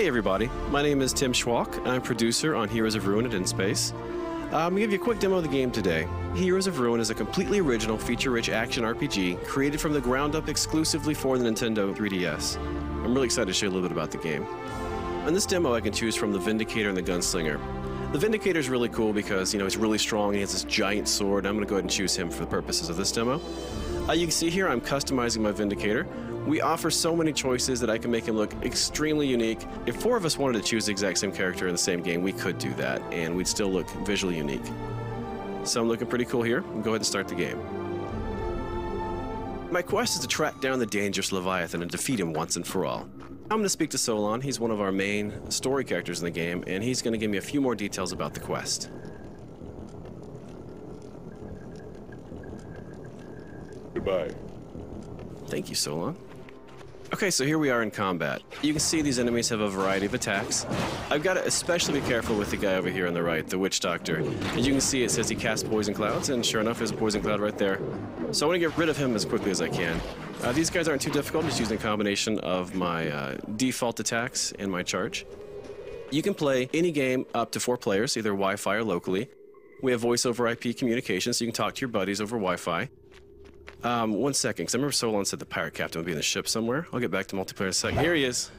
Hey everybody, my name is Tim Schwalk, and I'm producer on Heroes of Ruin and In Space. I'm going to give you a quick demo of the game today. Heroes of Ruin is a completely original, feature-rich action RPG created from the ground up exclusively for the Nintendo 3DS. I'm really excited to show you a little bit about the game. In this demo, I can choose from the Vindicator and the Gunslinger. The Vindicator is really cool because, he's really strong, he has this giant sword. I'm going to go ahead and choose him for the purposes of this demo. You can see here I'm customizing my Vindicator. We offer so many choices that I can make him look extremely unique. If four of us wanted to choose the exact same character in the same game, we could do that, and we'd still look visually unique. So I'm looking pretty cool here. We'll go ahead and start the game. My quest is to track down the dangerous Leviathan and defeat him once and for all. I'm going to speak to Solon. He's one of our main story characters in the game, and he's going to give me a few more details about the quest. Goodbye. Thank you, Solon. Okay, so here we are in combat. You can see these enemies have a variety of attacks. I've got to especially be careful with the guy over here on the right, the Witch Doctor. As you can see, it says he casts poison clouds, and sure enough, there's a poison cloud right there. So I want to get rid of him as quickly as I can. These guys aren't too difficult, just using a combination of my default attacks and my charge. You can play any game up to 4 players, either Wi-Fi or locally. We have voice over IP communication, so you can talk to your buddies over Wi-Fi. 1 second, because I remember Solon said the pirate captain would be in the ship somewhere. I'll get back to multiplayer in a second. Here he is.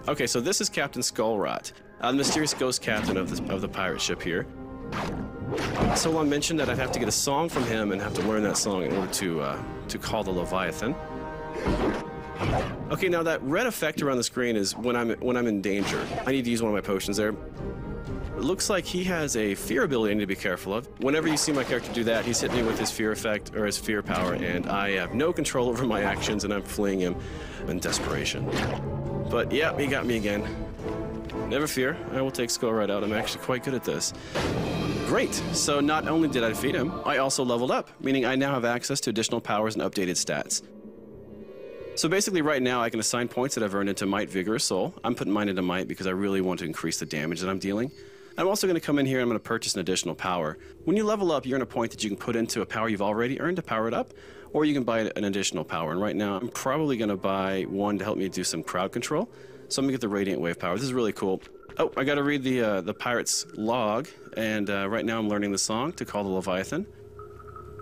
Okay, so this is Captain Skullrot, the mysterious ghost captain of the pirate ship here. Solon mentioned that I'd have to get a song from him and have to learn that song in order to call the Leviathan. Okay, now that red effect around the screen is when I'm in danger. I need to use one of my potions there. It looks like he has a fear ability I need to be careful of. Whenever you see my character do that, he's hitting me with his fear effect, or his fear power, and I have no control over my actions, and I'm fleeing him in desperation. But yeah, he got me again. Never fear, I will take Skullrot out. I'm actually quite good at this. Great, so not only did I defeat him, I also leveled up, meaning I now have access to additional powers and updated stats. So basically right now I can assign points that I've earned into Might, Vigor, or Soul. I'm putting mine into Might because I really want to increase the damage that I'm dealing. I'm also going to come in here and I'm going to purchase an additional power. When you level up, you earn a point that you can put into a power you've already earned to power it up, or you can buy an additional power. And right now, I'm probably going to buy one to help me do some crowd control. So I'm going to get the Radiant Wave power. This is really cool. Oh, I got to read the pirate's log, and right now I'm learning the song to call the Leviathan.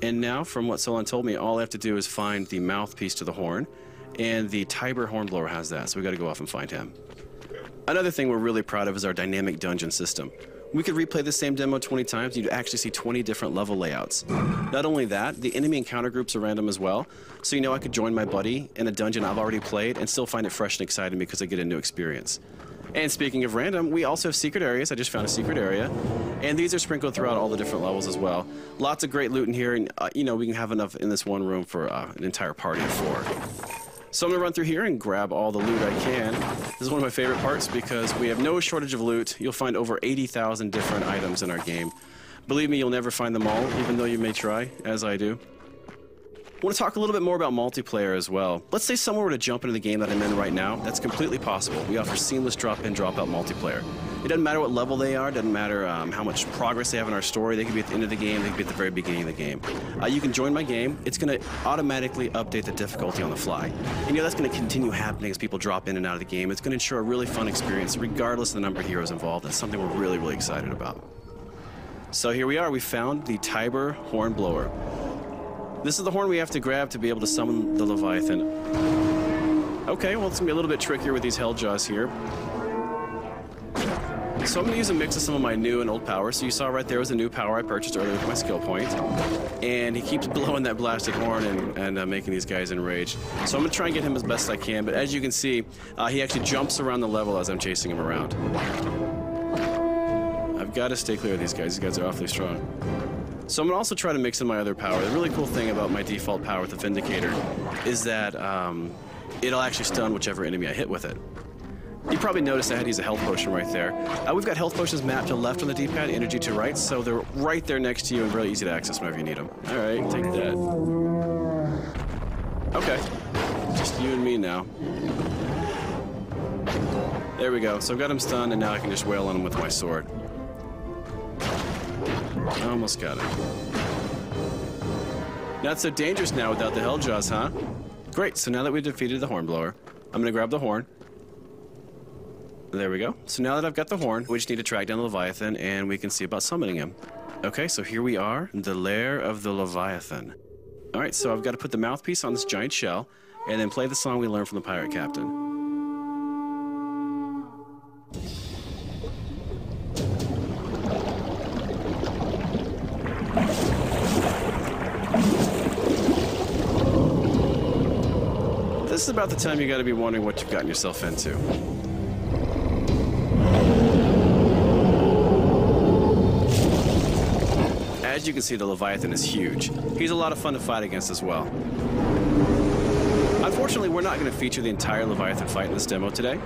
And now, from what Solon told me, all I have to do is find the mouthpiece to the horn, and the Tiber Hornblower has that, so we got to go off and find him. Another thing we're really proud of is our dynamic dungeon system. We could replay the same demo 20 times, and you'd actually see 20 different level layouts. Not only that, the enemy encounter groups are random as well, so I could join my buddy in a dungeon I've already played and still find it fresh and exciting because I get a new experience. And speaking of random, we also have secret areas. I just found a secret area, and these are sprinkled throughout all the different levels as well. Lots of great loot in here, and we can have enough in this one room for an entire party of 4. So I'm going to run through here and grab all the loot I can. This is one of my favorite parts because we have no shortage of loot. You'll find over 80,000 different items in our game. Believe me, you'll never find them all, even though you may try, as I do. I want to talk a little bit more about multiplayer as well. Let's say someone were to jump into the game that I'm in right now. That's completely possible. We offer seamless drop-in, drop-out multiplayer. It doesn't matter what level they are, it doesn't matter how much progress they have in our story. They could be at the end of the game, they could be at the very beginning of the game. You can join my game. It's going to automatically update the difficulty on the fly. And that's going to continue happening as people drop in and out of the game. It's going to ensure a really fun experience regardless of the number of heroes involved. That's something we're really, really excited about. So here we are. We found the Tiber Hornblower. This is the horn we have to grab to be able to summon the Leviathan. Okay, well, it's going to be a little bit trickier with these Helljaws here. So I'm going to use a mix of some of my new and old powers. So you saw right there was a new power I purchased earlier with my skill point. And he keeps blowing that blasted horn and making these guys enraged. So I'm going to try and get him as best I can. But as you can see, he actually jumps around the level as I'm chasing him around. I've got to stay clear of these guys. These guys are awfully strong. So I'm going to also try to mix in my other power. The really cool thing about my default power with the Vindicator is that it'll actually stun whichever enemy I hit with it. You probably noticed I had to use a health potion right there. We've got health potions mapped to left on the D-pad, energy to right, so they're right there next to you and really easy to access whenever you need them. All right, take that. Okay, just you and me now. There we go. So I've got him stunned, and now I can just wail on him with my sword. Almost got it. Not so dangerous now without the Helljaws, huh? Great, so now that we've defeated the Hornblower, I'm going to grab the horn. There we go. So now that I've got the horn, we just need to track down the Leviathan, and we can see about summoning him. Okay, so here we are, the lair of the Leviathan. All right, so I've got to put the mouthpiece on this giant shell, and then play the song we learned from the pirate captain. This is about the time you got to be wondering what you've gotten yourself into. As you can see, the Leviathan is huge. He's a lot of fun to fight against as well. Unfortunately, we're not going to feature the entire Leviathan fight in this demo today.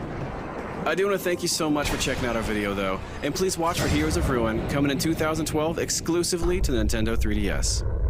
I do want to thank you so much for checking out our video, though, and please watch for Heroes of Ruin, coming in 2012 exclusively to the Nintendo 3DS.